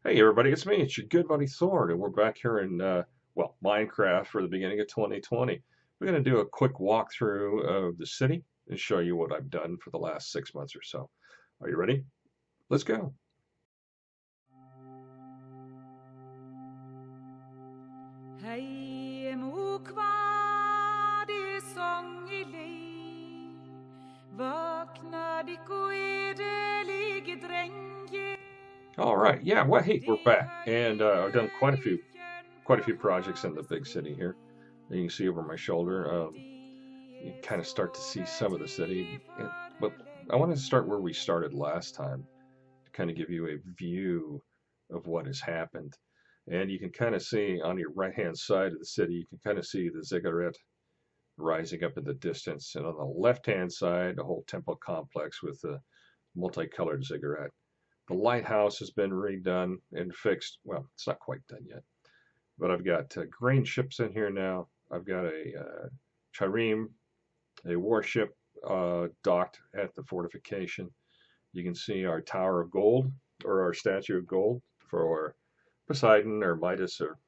Hey everybody, it's me. It's your good buddy Thorn, and we're back here in well, Minecraft for the beginning of 2020. We're going to do a quick walkthrough of the city and show you what I've done for the last 6 months or so. Are you ready? Let's go. Hei mokva det sång i lei. Vakna dikko edelige drenge. All right, yeah. Well, hey, we're De back, and I've done høye quite a few lykken projects in the big city here. And you can see over my shoulder, you kind of start to see some of the city, but I want to start where we started last time to kind of give you a view of what has happened. And you can kind of see on your right hand side of the city, you can kind of see the ziggurat rising up in the distance. And on the left hand side, the whole temple complex with the multicolored ziggurat. The lighthouse has been redone and fixed. Well, it's not quite done yet, but I've got grain ships in here now. I've got a trireme, a warship docked at the fortification. You can see our Tower of Gold or our Statue of Gold for Poseidon or Midas or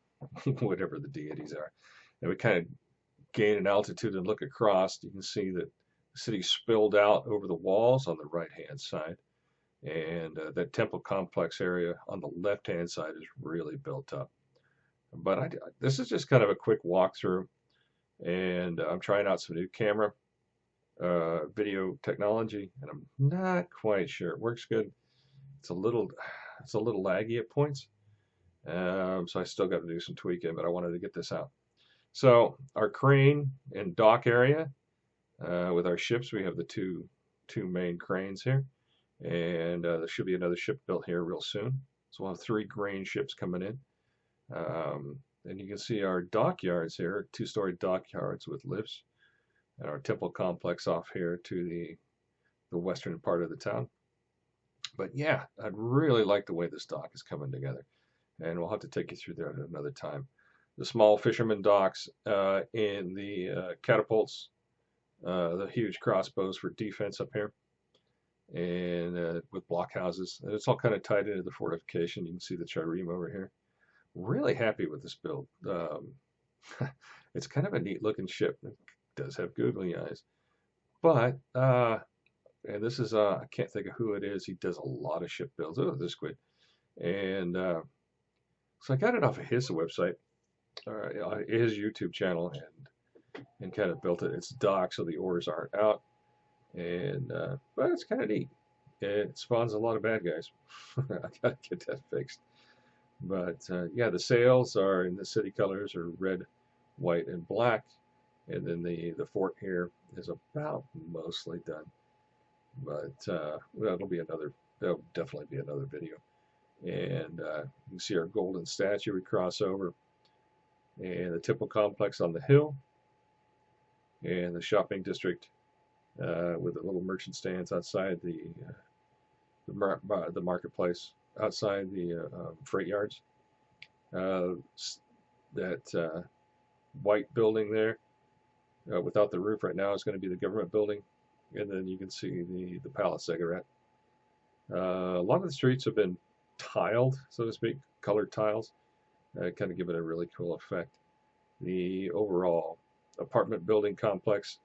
whatever the deities are. And we kind of gain an altitude and look across. You can see that the city spilled out over the walls on the right hand side. And that temple complex area on the left hand side is really built up. But this is just kind of a quick walkthrough. And I'm trying out some new camera video technology, and I'm not quite sure. It works good. It's a little, it's a little laggy at points. So I still got to do some tweaking, but I wanted to get this out. So our crane and dock area with our ships, we have the two main cranes here, and there should be another ship built here real soon. So we'll have three grain ships coming in. And you can see our dockyards here, two-story dockyards with lifts, and our temple complex off here to the western part of the town. But yeah, I'd really like the way this dock is coming together, and we'll have to take you through there at another time. The small fisherman docks and the catapults, the huge crossbows for defense up here, and with blockhouses. And it's all kind of tied into the fortification. You can see the trireme over here. Really happy with this build. It's kind of a neat looking ship. It does have googly eyes. But, and this is, I can't think of who it is. He does a lot of ship builds. Oh, this squid. And so I got it off of his website, his YouTube channel, and kind of built it. It's docked so the oars aren't out. And, but it's kind of neat. It spawns a lot of bad guys. I gotta get that fixed. But yeah, the sails are in the city colors are red, white, and black. And then the fort here is about mostly done. But that'll definitely be another video. And you can see our golden statue we cross over, and the temple complex on the hill, and the shopping district with the little merchant stands outside the marketplace, outside the freight yards. Uh, that white building there without the roof right now is going to be the government building, and then you can see the palace ziggurat. A lot of the streets have been tiled, so to speak, colored tiles, kind of give it a really cool effect. The overall apartment building complex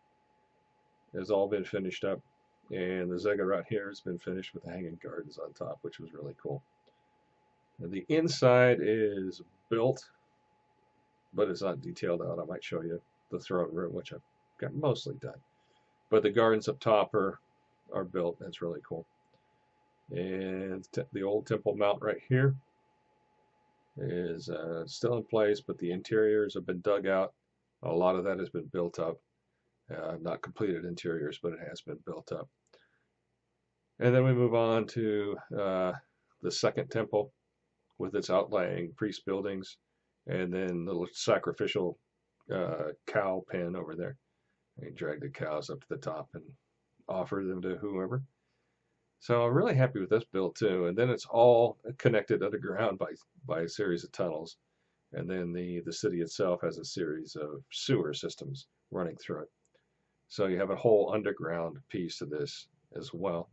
has all been finished up, and the ziggurat here has been finished with the hanging gardens on top, which was really cool. And the inside is built, but it's not detailed out. I might show you the throne room, which I've got mostly done. But the gardens up top are built. That's really cool. And the old Temple Mount right here is still in place, but the interiors have been dug out. A lot of that has been built up. Not completed interiors, but it has been built up. And then we move on to the second temple with its outlying priest buildings, and then the little sacrificial cow pen over there. You drag the cows up to the top and offer them to whoever. So I'm really happy with this build too. And then it's all connected underground by a series of tunnels. And then the city itself has a series of sewer systems running through it. So you have a whole underground piece to this as well.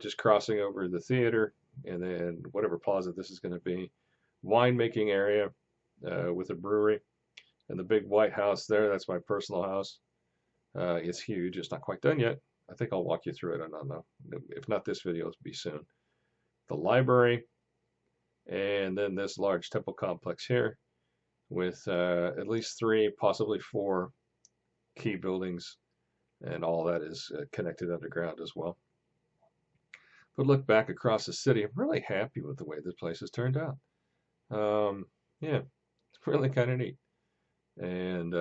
Just crossing over the theater, and then whatever plaza this is going to be, winemaking area with a brewery, and the big white house there. That's my personal house. It's huge. It's not quite done yet. I think I'll walk you through it. I don't know. If not this video, it'll be soon. The library, and then this large temple complex here with at least 3, possibly 4 key buildings, and all that is connected underground as well. But look back across the city. I'm really happy with the way this place has turned out. Yeah, it's really kind of neat. And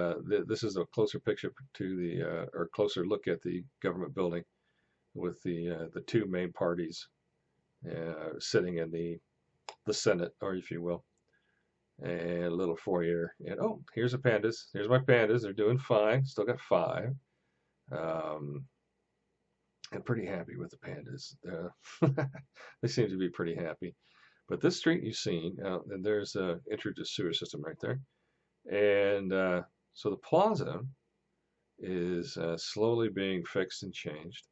this is a closer picture to the, or closer look at the government building with the 2 main parties sitting in the Senate, or if you will, and a little foyer. And oh, here's the pandas. Here's my pandas. They're doing fine. Still got 5. I'm pretty happy with the pandas. They seem to be pretty happy. But this street you've seen, and there's an entry to sewer system right there. And so the plaza is slowly being fixed and changed.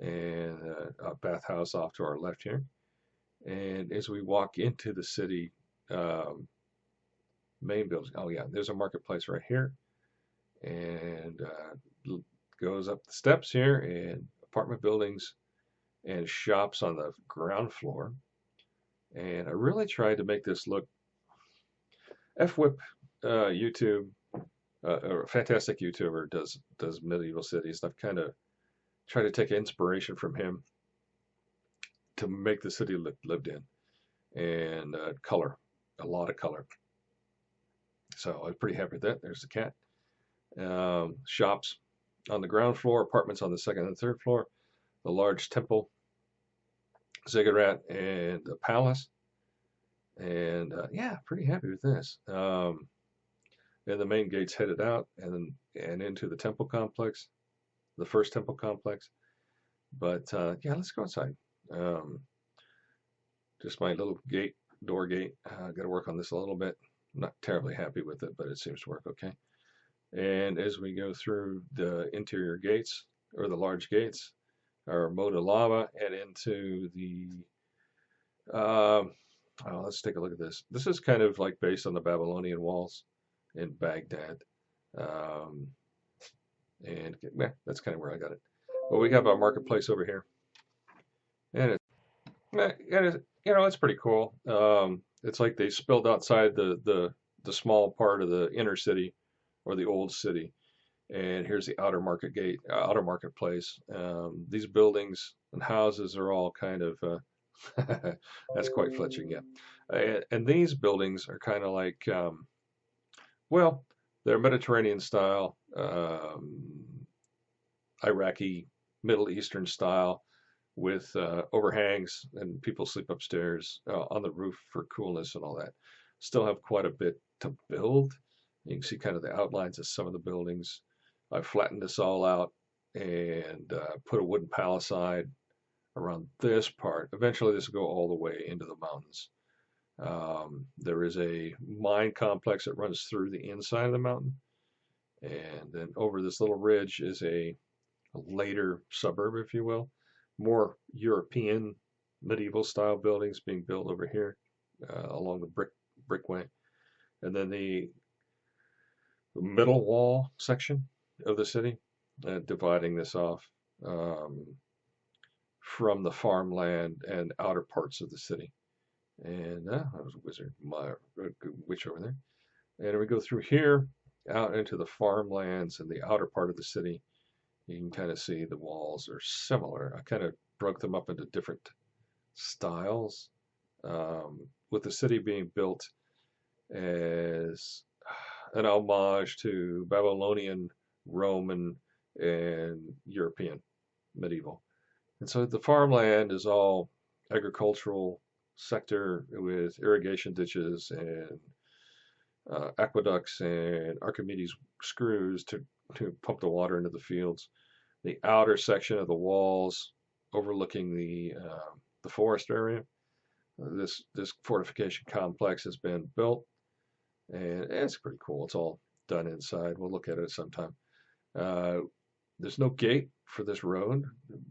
And a bathhouse off to our left here. And as we walk into the city main building, oh yeah, there's a marketplace right here. And goes up the steps here, and apartment buildings and shops on the ground floor. And I really tried to make this look FWhip YouTube, a fantastic YouTuber does medieval cities. I've kind of tried to take inspiration from him to make the city look lived in, and color, a lot of color. So I was pretty happy with that. There's the cat. Shops on the ground floor, apartments on the 2nd and 3rd floor, the large temple, ziggurat, and the palace. And yeah, pretty happy with this. And the main gates headed out and into the temple complex, the first temple complex. But yeah, let's go inside. Just my little door gate. Got to work on this a little bit. I'm not terribly happy with it, but it seems to work okay. And as we go through the interior gates, or the large gates, our mode of lava, and into the let's take a look at this. This is kind of like based on the Babylonian walls in Baghdad. And that's kind of where I got it. But we have our marketplace over here. And it's pretty cool. It's like they spilled outside the small part of the inner city, or the old city. And here's the outer marketplace. These buildings and houses are all kind of that's quite fletching, yeah. And these buildings are kind of like, well, they're Mediterranean style, Iraqi, Middle Eastern style, with overhangs, and people sleep upstairs on the roof for coolness and all that. Still have quite a bit to build. You can see kind of the outlines of some of the buildings. I flattened this all out and put a wooden palisade around this part. Eventually this will go all the way into the mountains. There is a mine complex that runs through the inside of the mountain. And then over this little ridge is a later suburb, if you will. More European medieval style buildings being built over here along the brickway. And then the middle wall section of the city, dividing this off from the farmland and outer parts of the city. And that was a witch over there. And we go through here out into the farmlands and the outer part of the city. You can kind of see the walls are similar. I kind of broke them up into different styles, with the city being built as an homage to Babylonian, Roman, and European medieval. And so the farmland is all agricultural sector with irrigation ditches and aqueducts and Archimedes screws to pump the water into the fields. The outer section of the walls overlooking the forest area. This fortification complex has been built, and it's pretty cool. It's all done inside. We'll look at it sometime. There's no gate for this road,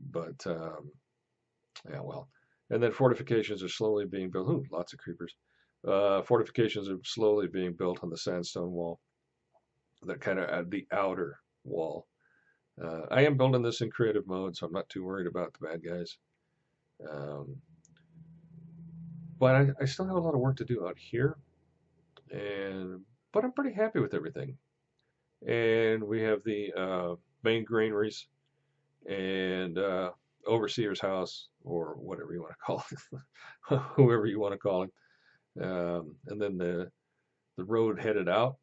but yeah, well, And then fortifications are slowly being built. Ooh, lots of creepers. Fortifications are slowly being built on the sandstone wall. That kind of at the outer wall. I am building this in creative mode, so I'm not too worried about the bad guys. Um, but I still have a lot of work to do out here, and but I'm pretty happy with everything. And we have the main granaries and overseer's house, or whatever you want to call it, whoever you want to call it. And then the road headed out,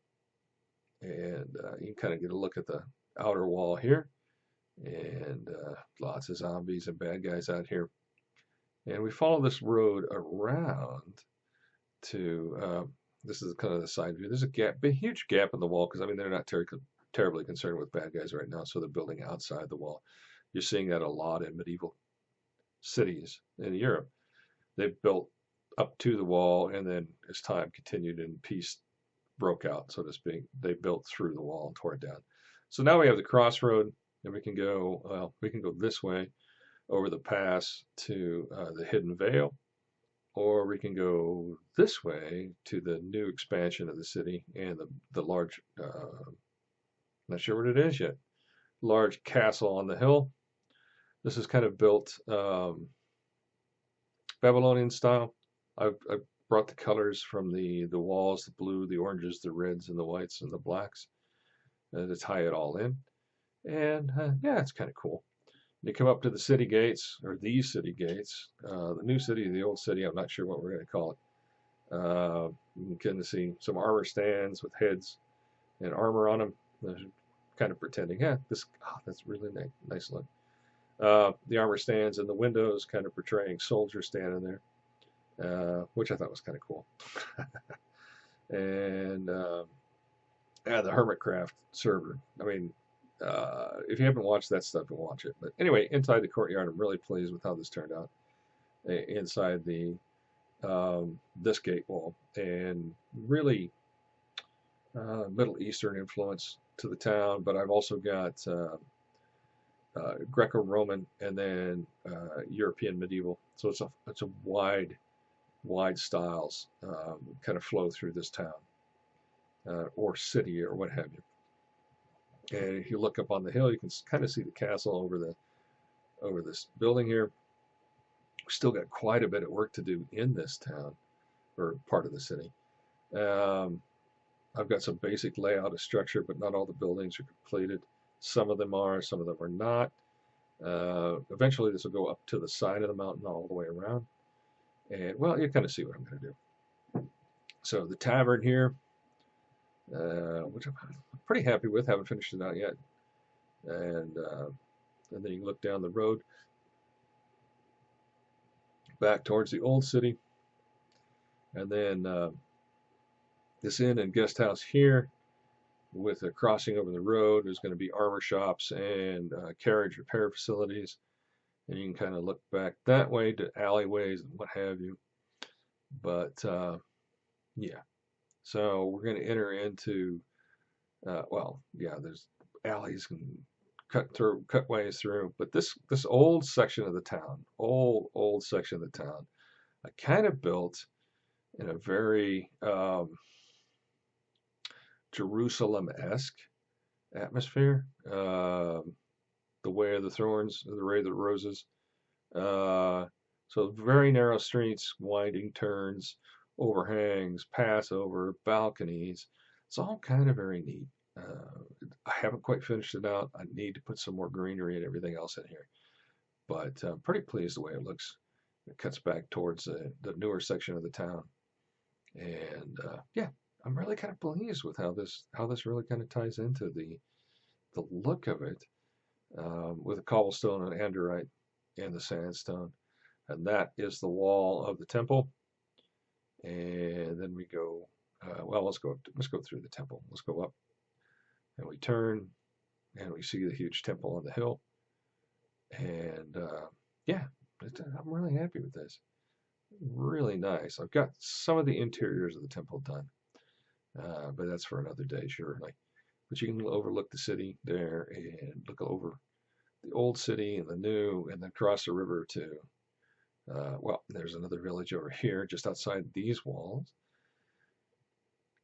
and you can kind of get a look at the outer wall here, and lots of zombies and bad guys out here. And we follow this road around to this is kind of the side view. There's a gap, a huge gap in the wall because I mean they're not terribly concerned with bad guys right now, so they're building outside the wall. You're seeing that a lot in medieval cities in Europe. They built up to the wall, and then as time continued and peace broke out, so to speak, they built through the wall and tore it down. So now we have the crossroad, and we can go, well, we can go this way over the pass to the Hidden Vale, or we can go this way to the new expansion of the city and the large, not sure what it is yet, large castle on the hill. This is kind of built Babylonian style. I've brought the colors from the walls, the blue, the oranges, the reds, and the whites, and the blacks to tie it all in. And yeah, it's kind of cool. You come up to the city gates, or these city gates, the new city, the old city, I'm not sure what we're going to call it. You can see some armor stands with heads and armor on them. They're kind of pretending, yeah, that's really nice look. The armor stands in the windows, kind of portraying soldiers standing there, which I thought was kind of cool. And the Hermitcraft server. I mean, if you haven't watched that stuff, you'll watch it. But anyway, inside the courtyard, I'm really pleased with how this turned out. Inside the this gate wall, and really Middle Eastern influence to the town. But I've also got Greco-Roman and then European medieval. So it's a wide styles kind of flow through this town or city or what have you. And if you look up on the hill, you can kind of see the castle over this building here. We've still got quite a bit of work to do in this town, or part of the city. I've got some basic layout of structure, but not all the buildings are completed. Some of them are, some of them are not. Eventually, this will go up to the side of the mountain all the way around. And, well, you kind of see what I'm going to do. So the tavern here, which I'm pretty happy with. Haven't finished it out yet. And then you look down the road back towards the old city. And then this inn and guest house here with a crossing over the road. There's going to be armor shops and carriage repair facilities. And you can kind of look back that way to alleyways and what have you. But yeah, so we're going to enter into, well, yeah, there's alleys and cut ways through. But this old section of the town, old section of the town, I kind of built in a very Jerusalem-esque atmosphere. The Way of the Thorns, the Way of the Roses. So very narrow streets, winding turns, overhangs, passover, balconies. It's all kind of very neat. I haven't quite finished it out. I need to put some more greenery and everything else in here. But I'm pretty pleased the way it looks. It cuts back towards the newer section of the town. And yeah, I'm really kind of pleased with how this really kind of ties into the look of it. With the cobblestone and anderite and the sandstone, and that is the wall of the temple. And then we go. Well, let's go through the temple. Let's go up, and we turn, and we see the huge temple on the hill. And yeah, I'm really happy with this. Really nice. I've got some of the interiors of the temple done, but that's for another day, surely. But you can overlook the city there and look over the old city and the new, and then cross the river to Well, there's another village over here just outside these walls.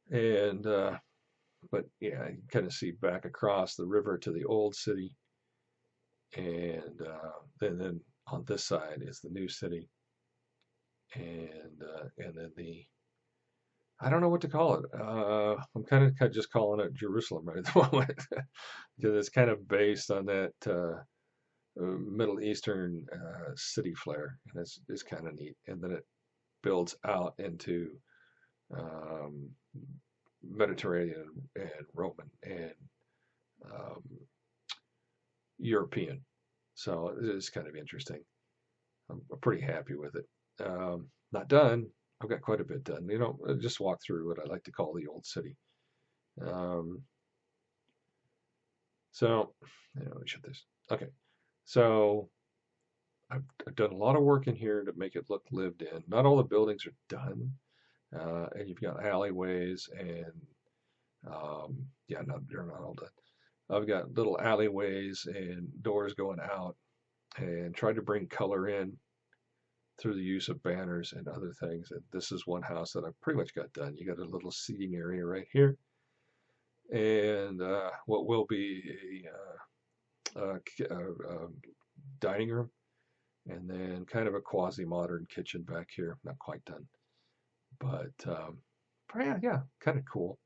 And but yeah, you kind of see back across the river to the old city, and then on this side is the new city, and then the I don't know what to call it. I'm kind of just calling it Jerusalem right at the moment because it's kind of based on that Middle Eastern city flair, and it's kind of neat. And then it builds out into um, Mediterranean and Roman and um, European. So it's kind of interesting. I'm pretty happy with it. Not done. I've got quite a bit done. Just walk through what I like to call the old city. Um, so, let me shut this. Okay. So I've done a lot of work in here to make it look lived in. Not all the buildings are done. And you've got alleyways and yeah, no, they're not all done. I've got little alleyways and doors going out and tried to bring color in through the use of banners and other things. And this is one house that I pretty much got done. You got a little seating area right here, and what will be a dining room, and then kind of a quasi-modern kitchen back here. Not quite done, but yeah, kind of cool.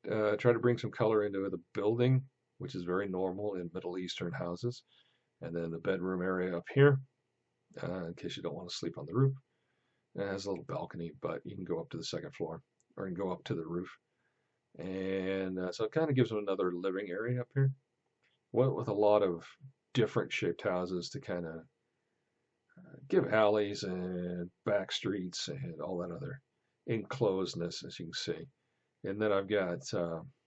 Try to bring some color into the building, which is very normal in Middle Eastern houses. And then the bedroom area up here, in case you don't want to sleep on the roof. It has a little balcony, but you can go up to the second floor or you can go up to the roof. And so it kind of gives them another living area up here. Went with a lot of different shaped houses to kind of give alleys and back streets and all that other enclosedness, as you can see. And then I've got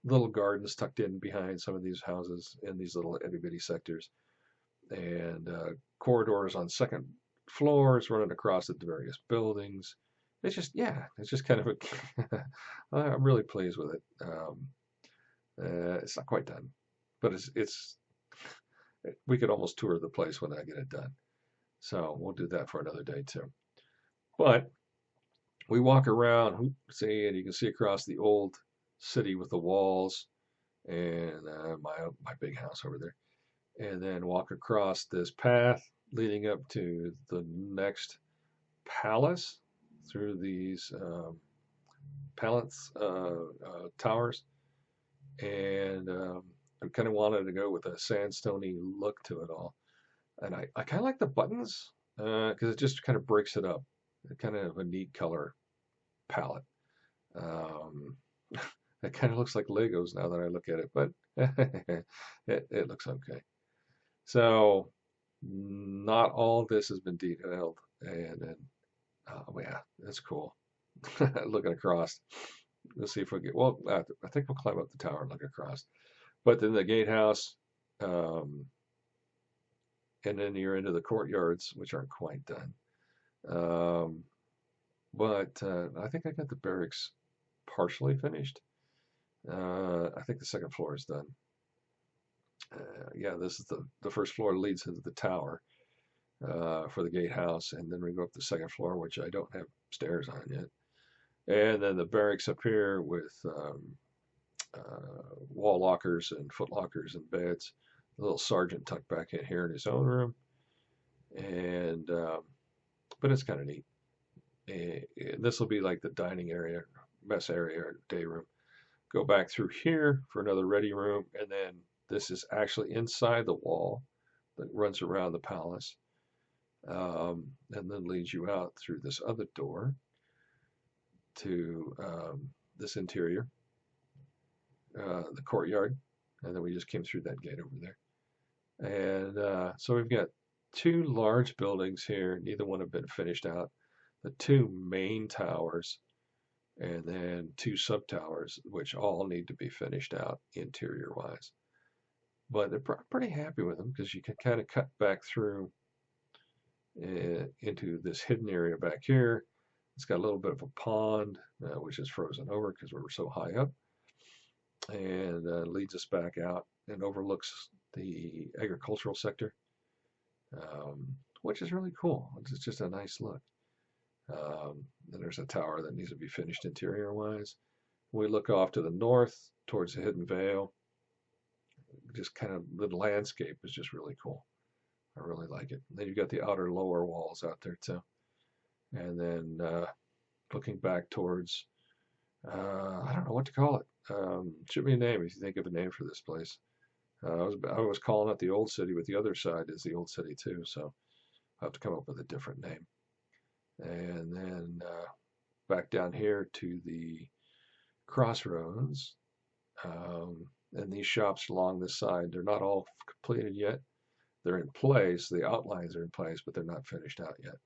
little gardens tucked in behind some of these houses in these little itty bitty sectors, and corridors on second floors running across the various buildings. It's just, yeah, it's just kind of a. I'm really pleased with it. It's not quite done, but it's. We could almost tour the place when I get it done. So we'll do that for another day too. But we walk around, see, and you can see across the old city with the walls and my big house over there, and then walk across this path leading up to the next palace through these palace towers, and I kind of wanted to go with a sandstony look to it all, and I kind of like the buttons because it just kind of breaks it up, kind of a neat color palette. Um, it kind of looks like Legos now that I look at it, but it looks okay. So not all of this has been detailed, and then oh yeah, that's cool. Looking across, let's see if we get. Well, I think we'll climb up the tower and look across. But then the gatehouse, um, and then you're into the courtyards, which aren't quite done. Um, but I think I got the barracks partially finished. I think the second floor is done. Yeah, this is the first floor leads into the tower for the gatehouse, and then we go up the second floor, which I don't have stairs on yet. And then the barracks up here with wall lockers and foot lockers and beds. The little sergeant tucked back in here in his own room, and but it's kind of neat. And this will be like the dining area, mess area, or day room. Go back through here for another ready room, and then this is actually inside the wall that runs around the palace, and then leads you out through this other door to this interior, the courtyard, and then we just came through that gate over there. And so we've got two large buildings here. Neither one have been finished out. The two main towers, and then two sub towers, which all need to be finished out interior wise. But they're pretty happy with them because you can kind of cut back through into this hidden area back here. It's got a little bit of a pond, which is frozen over because we were so high up, and leads us back out and overlooks the agricultural sector, which is really cool. It's just a nice look. Then there's a tower that needs to be finished interior-wise. We look off to the north towards the Hidden Vale. Just kind of the landscape is just really cool. I really like it. And then you've got the outer lower walls out there too. And then looking back towards, I don't know what to call it. Shoot me a name if you think of a name for this place. I was calling it the Old City, but the other side is the Old City too. So I'll have to come up with a different name. And then back down here to the crossroads. And these shops along this side, they're not all completed yet. They're in place. The outlines are in place, but they're not finished out yet.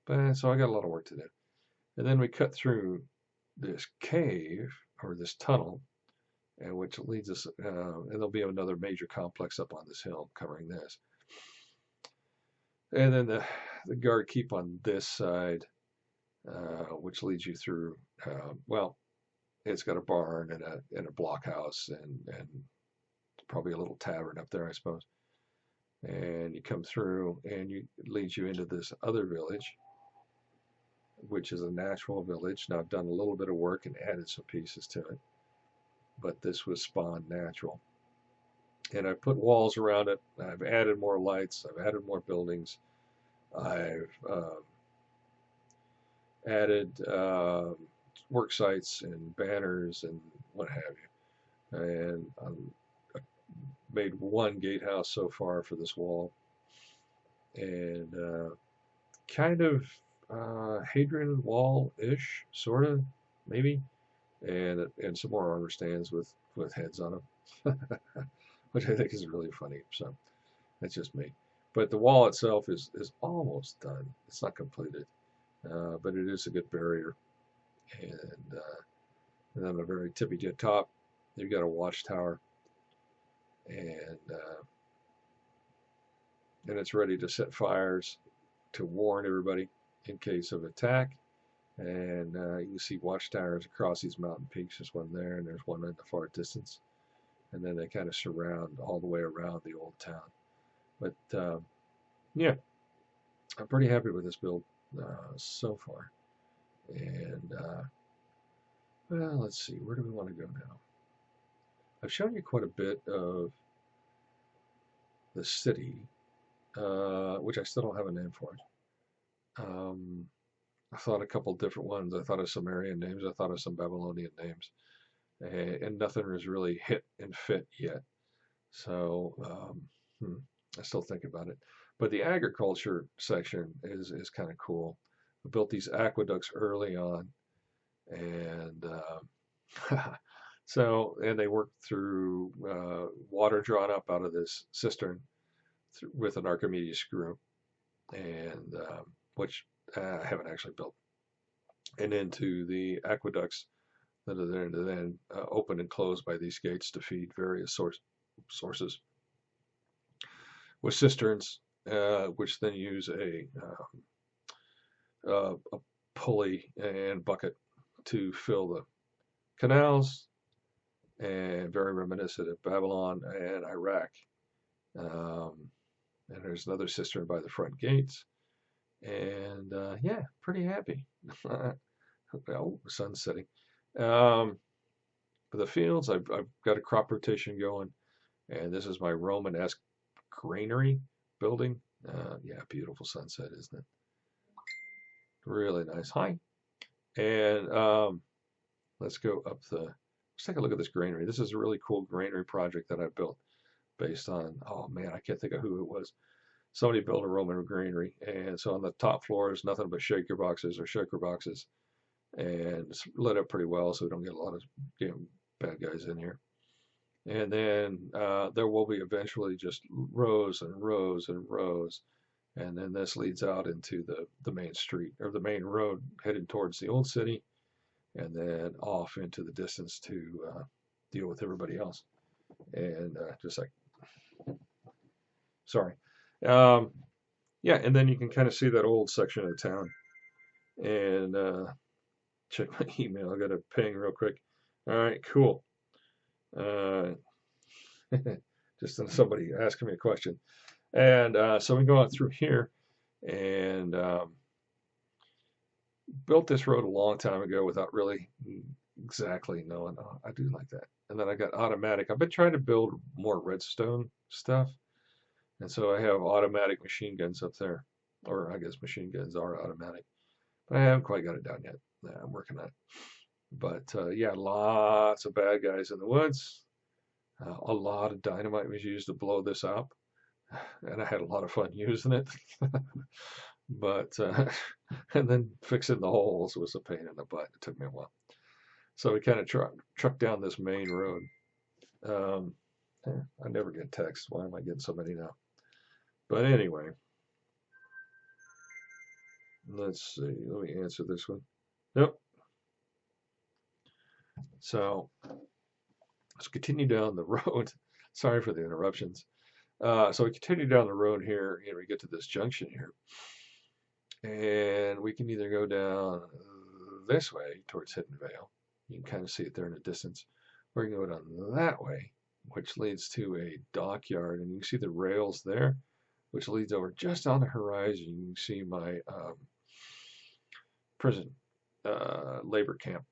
But so I got a lot of work to do. And then we cut through this cave or this tunnel, and which leads us, and there'll be another major complex up on this hill covering this. And then the guard keep on this side, which leads you through. Well, it's got a barn and a blockhouse and probably a little tavern up there, I suppose. And you come through, and it leads you into this other village, which is a natural village. Now I've done a little bit of work and added some pieces to it, but this was spawned natural. And I put walls around it. I've added more lights. I've added more buildings. I've added work sites and banners and what have you. And I made one gatehouse so far for this wall, and kind of Hadrian Wall-ish, sort of, maybe, and some more armor stands with heads on them, which I think is really funny. So that's just me. But the wall itself is almost done. It's not completed, but it is a good barrier. And on the very tippy top, you've got a watchtower, and it's ready to set fires to warn everybody in case of attack. And you can see watchtowers across these mountain peaks. There's one there, and there's one in the far distance. And then they kind of surround all the way around the old town. But yeah, I'm pretty happy with this build so far. And well, let's see, where do we want to go now? I've shown you quite a bit of the city, which I still don't have a name for it. I thought a couple different ones. I thought of Sumerian names. I thought of some Babylonian names, and nothing has really hit and fit yet. So I still think about it. But the agriculture section is kind of cool. We built these aqueducts early on, and so they worked through water drawn up out of this cistern with an Archimedes screw, and which I haven't actually built, and into the aqueducts that are there, and then opened and closed by these gates to feed various sources with cisterns, which then use a pulley and bucket to fill the canals, and very reminiscent of Babylon and Iraq. And there's another cistern by the front gates. And yeah, pretty happy. Oh, the sun's setting. For the fields, I've got a crop rotation going, and this is my Romanesque granary building. Yeah, beautiful sunset, isn't it? Really nice. Hi. And let's go up let's take a look at this granary. This is a really cool granary project that I built based on, oh man, I can't think of who it was. Somebody built a Roman granary, and so on the top floor is nothing but shaker boxes, and it's lit up pretty well, so we don't get a lot of bad guys in here. And then there will be eventually just rows and rows and rows, and then this leads out into the main street, or the main road heading towards the old city, and then off into the distance to deal with everybody else. And just like, sorry. Yeah, and then you can kind of see that old section of town. And check my email. I got a ping real quick. All right, cool. Just somebody asking me a question. And so we go out through here and built this road a long time ago without really exactly knowing. Oh, I do like that. And then I got automatic. I've been trying to build more redstone stuff. And so I have automatic machine guns up there. Or I guess machine guns are automatic. But I haven't quite got it down yet. I'm working on it. But yeah, lots of bad guys in the woods. A lot of dynamite was used to blow this up. And I had a lot of fun using it. But, and then fixing the holes was a pain in the butt. It took me a while. So we kind of trucked down this main road. I never get texts. Why am I getting so many now? But anyway, let's see. Let me answer this one. Yep. So let's continue down the road. Sorry for the interruptions. So we continue down the road here, and we get to this junction here. And we can either go down this way towards Hidden Vale. You can kind of see it there in the distance. Or you can go down that way, which leads to a dockyard. And you can see the rails there, which leads over just on the horizon. You can see my prison labor camp.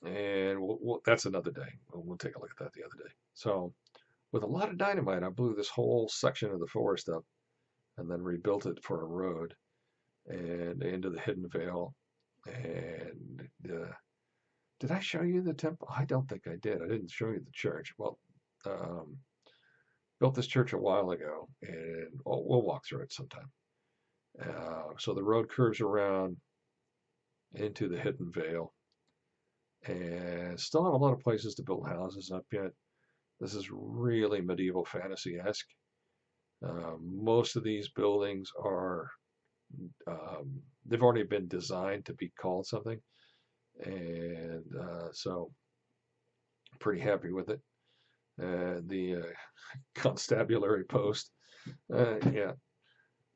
And that's another day. We'll take a look at that the other day. So with a lot of dynamite, I blew this whole section of the forest up and then rebuilt it for a road and into the Hidden Vale. And did I show you the temple? I don't think I did. I didn't show you the church. Well, built this church a while ago, and we'll walk through it sometime. So the road curves around into the Hidden Vale, and still have a lot of places to build houses up yet. This is really medieval fantasy-esque. Most of these buildings are they've already been designed to be called something, and so pretty happy with it. The constabulary post, yeah.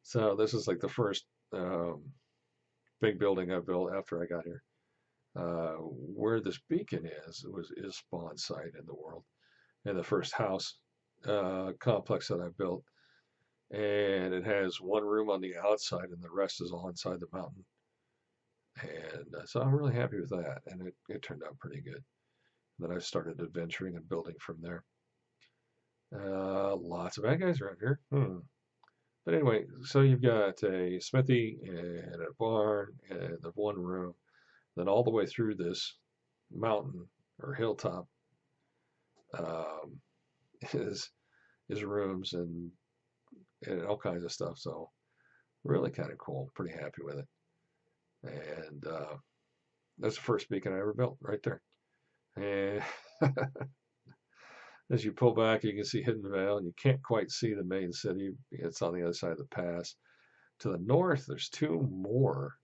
So this is like the first big building I built after I got here. Where this beacon is spawn site in the world, and the first house complex that I built. And it has one room on the outside and the rest is all inside the mountain. And so I'm really happy with that, and it turned out pretty good. Then I started adventuring and building from there. Lots of bad guys around here. But anyway, so you've got a smithy and a barn and the one room. Then all the way through this mountain or hilltop is rooms and all kinds of stuff. So really kind of cool. Pretty happy with it. And that's the first beacon I ever built right there. And as you pull back, you can see Hidden Vale, and you can't quite see the main city. It's on the other side of the pass. To the north, there's two more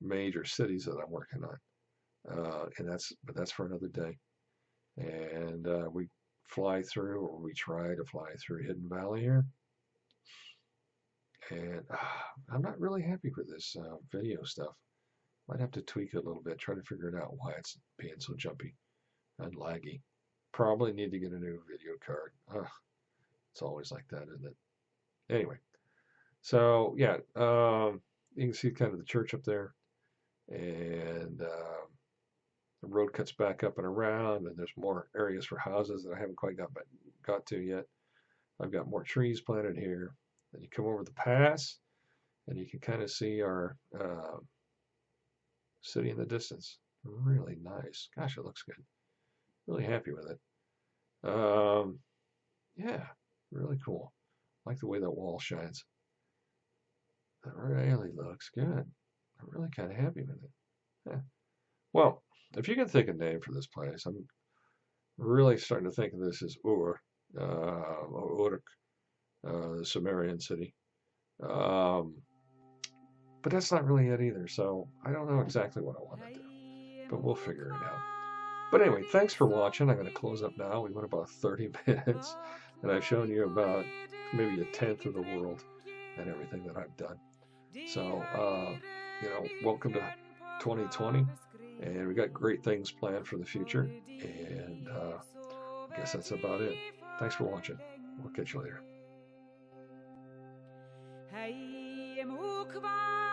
major cities that I'm working on, and that's for another day. And we fly through, or we try to fly through Hidden Valley here. And I'm not really happy with this video stuff. Might have to tweak it a little bit, try to figure it out why it's being so jumpy and laggy. Probably need to get a new video card. It's always like that, isn't it? Anyway, so yeah, you can see kind of the church up there, and the road cuts back up and around, and there's more areas for houses that I haven't quite got to yet. I've got more trees planted here. Then you come over the pass, and you can kind of see our city in the distance. Really nice. Gosh, it looks good. Really happy with it. Yeah, really cool. Like the way that wall shines. That really looks good. I'm really kind of happy with it. Yeah. Well, if you can think of a name for this place, I'm really starting to think of this as Ur, or Uruk, the Sumerian city. But that's not really it either, so I don't know exactly what I want to do. But we'll figure it out. But anyway, thanks for watching. I'm going to close up now. We went about 30 minutes, and I've shown you about maybe a tenth of the world and everything that I've done. So, welcome to 2020, and we got great things planned for the future, and I guess that's about it. Thanks for watching. We'll catch you later. Hei mo kvar